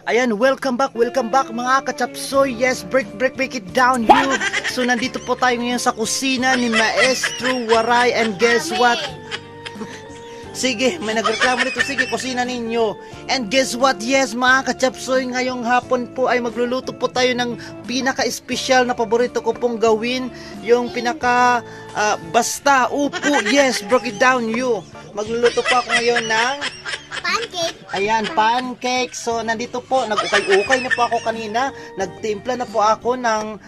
Ayan, welcome back mga kachapsoy. Yes, break it down you. So nandito po tayo ngayon sa kusina ni Maestro Waray, and guess what? Sige, may nagreklamo dito. Sige, kusina ninyo. And guess what? Yes, mga kachapsoy, ngayong hapon po ay magluluto po tayo ng pinaka-espesyal na paborito ko pong gawin. Yung basta, upo. Yes, break it down you. Magluluto po ako ngayon ng pancake. Ayan, pancake. So, nandito po, nag-ukay-ukay na po ako kanina. Nagtimpla na po ako ng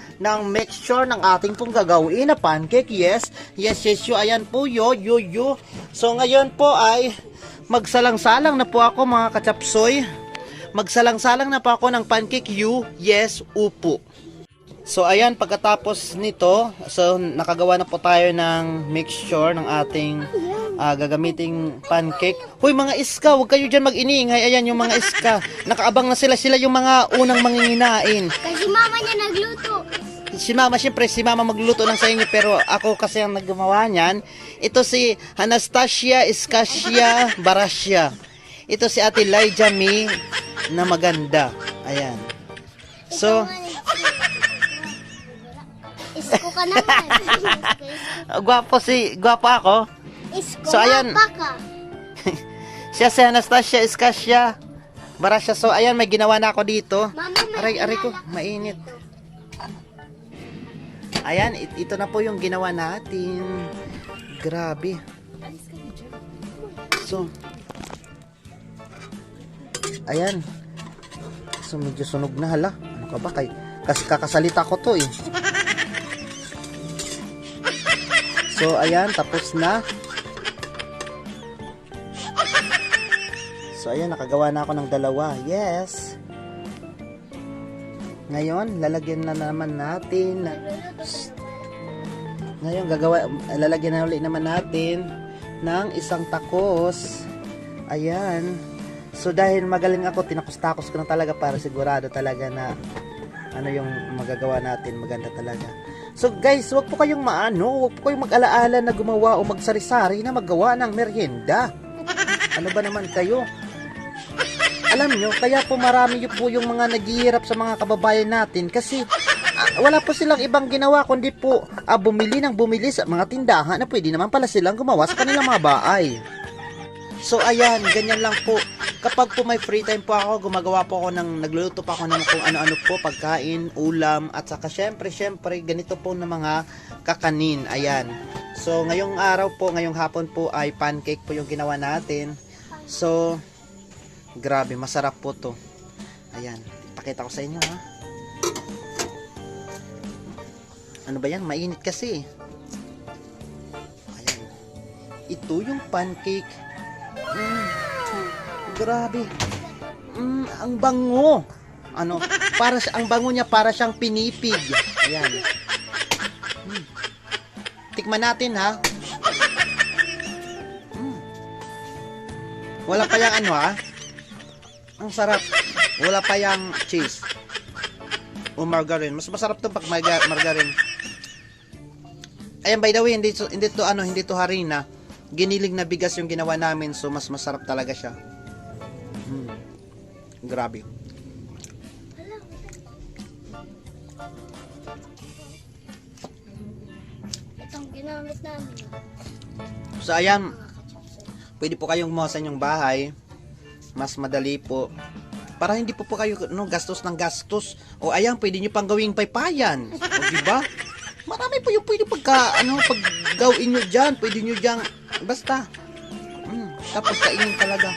mixture ng ating pong gagawin na pancake. Yes. Ayan po, yo. So, ngayon po ay magsalang-salang na po ako, mga kachapsoy. Magsalang-salang na po ako ng pancake yes, upo. So, ayan, pagkatapos nito, so, nakagawa na po tayo ng mixture ng ating gagamiting pancake. Hoy, mga iska, huwag kayo dyan mag-iniingay. Ayan, yung mga iska. Nakaabang na sila yung mga unang manginginain. Kasi mama niya nagluto. Si mama, syempre, si mama magluluto ng sa inyo, pero ako kasi ang naggumawa niyan. Ito si Anastasia Iskasia Barasya. Ito si Ate Lyja Mi na maganda. Ayan. So, Isko ka naman. Gwapo ako. Isko So, ayan. ka. Siya si Anastasia Iskasia Barasya. So, ayan, may ginawa na ako dito. Mama, Aray ko, mainit. Ayan, ito na po yung ginawa natin. Grabe. So, ayan. So, medyo sunog na, hala. Ano ka ba? Kasi kakasalita ko to eh. So, ayan, tapos na. So, ayan, nakagawa na ako ng dalawa. Yes. Ngayon, lalagyan na naman natin. Ngayon, lalagyan na ulit naman natin ng isang takos. Ayan. So, dahil magaling ako, tinakos-takos ko na talaga para sigurado talaga na ano yung magagawa natin, maganda talaga. So, guys, wag po kayong wag po kayong mag-alaala na gumawa o magsari-sari na maggawa ng merienda. Ano ba naman kayo? Alam nyo, kaya po marami po yung mga naghihirap sa mga kababayan natin kasi wala po silang ibang ginawa kundi po bumili sa mga tindahan na pwede naman pala silang gumawa sa kanilang mga bahay. So ayan, ganyan lang po. Kapag po may free time po ako, nagluluto pa ako ng kung ano-ano po, pagkain, ulam, at saka syempre, ganito po na mga kakanin. Ayan. So ngayong hapon po ay pancake po yung ginawa natin. So, grabe, masarap po to. Ayan, pakita ko sa inyo ha. Ano ba yan? Mainit kasi. Ayan. Ito yung pancake. Grabe. Ang bango. Ang bango niya para siyang pinipig. Ayan. Tikman natin ha. Wala pa yang ang sarap. Wala pa yang cheese o margarine. Mas masarap to pag margarine. Ayan, by the way, hindi to harina. Giniling na bigas yung ginawa namin, so mas masarap talaga siya. Grabe. Itong ginamit namin. So ayan, pwede po kayong gumawa sa inyong bahay. Mas madali po. Para hindi po kayo gastos ng gastos. O ayan, pwede nyo pang gawing paypayan. O diba? Marami po yung pwede paggawin nyo dyan. Pwede nyo dyan, basta. Tapos kainin talaga.